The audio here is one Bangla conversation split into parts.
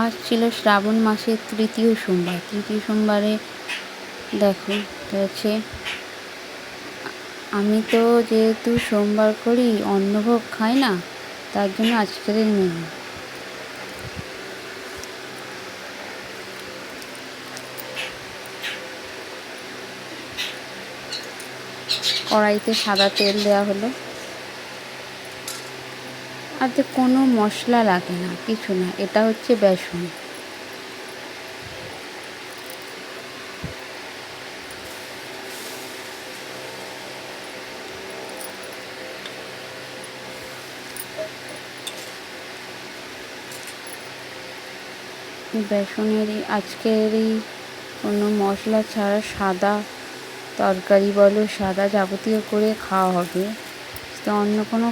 আজ ছিল শ্রাবণ মাসের তৃতীয় সোমবার। তৃতীয় সোমবারে দেখো হচ্ছে, আমি তো যেহেতু সোমবার করি অন্নভোগ খাই না, তার জন্য আজকের মেনু। কড়াইতে সাদা তেল দেওয়া হলো, আর কোনো মশলা লাগে না, কিছু না। এটা হচ্ছে বেসন। বেসনেরই আজকেরই কোনো মশলা ছাড়া সাদা তরকারি বলো, সাদা যাবতীয় করে খাওয়া হবে, তো অন্য কোনো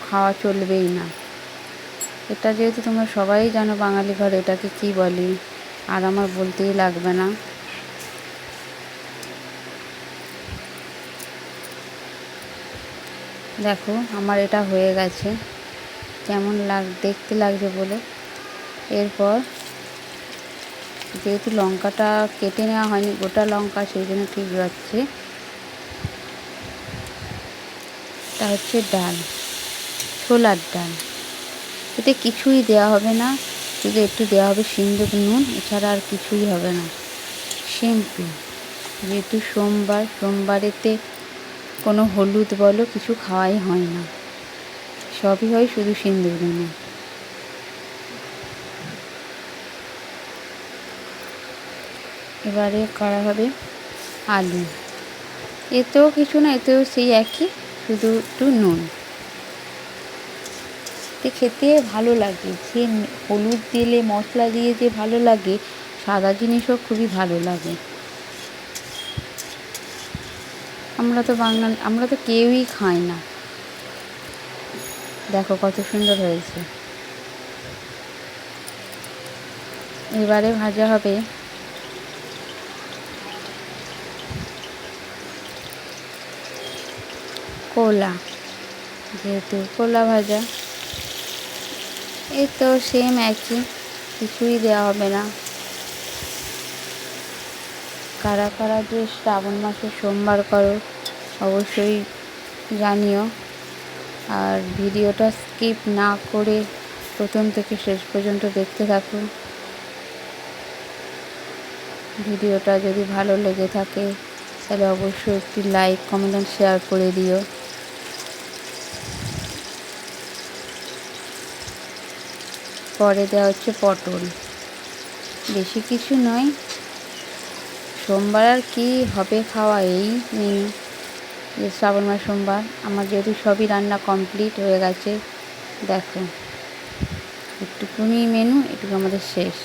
খাওয়া চলবেই না। এটা যেহেতু তোমরা সবাই জানো বাঙালি ঘরে এটাকে কী বলে, আর আমার বলতেই লাগবে না। দেখো আমার এটা হয়ে গেছে, কেমন দেখতে লাগছে বলে। এরপর যেহেতু লঙ্কাটা কেটে নেওয়া হয়নি, গোটা লঙ্কা, সেই জন্য ঠিক যাচ্ছে। এটা হচ্ছে ডাল, ছোলার ডাল। এতে কিছুই দেওয়া হবে না, শুধু একটু দেওয়া হবে সিন্দুক নুন, এছাড়া আর কিছুই হবে না। সিম্পল, যেহেতু সোমবারেতে কোনো হলুদ বলো কিছু খাওয়াই হয় না, সবই হয় শুধু সিন্দুক নুনে। এবারে করা হবে আলু। এতেও কিছু না, এতেও সেই একই, শুধু একটু নুন। খেতে ভালো লাগে, যে হলুদ দিলে মশলা দিয়ে যে ভালো লাগে, সাদা জিনিসও খুবই ভালো লাগে। আমরা তো বাঙালি, আমরা তো কেউই খাই না। দেখো কত সুন্দর হয়েছে। এবারে ভাজা হবে কোলা, যেহেতু কোলা ভাজা। এই তো সেম একই, কিছুই দেওয়া হবে না। কারা কারা যে শ্রাবণ মাসে সোমবার করো অবশ্যই জানিও, আর ভিডিওটা স্কিপ না করে প্রথম থেকে শেষ পর্যন্ত দেখতে থাকুন। ভিডিওটা যদি ভালো লেগে থাকে তাহলে অবশ্যই একটি লাইক, কমেন্ট আর শেয়ার করে দিও। পরে দেওয়া হচ্ছে পটল। বেশি কিছু নয়, সোমবার আর কি হবে খাওয়া, এই মেনু। যে শ্রাবণ মাস সোমবার, আমার যেহেতু সবই রান্না কমপ্লিট হয়ে গেছে। দেখো একটুকুনি মেনু, এটুকু আমাদের শেষ।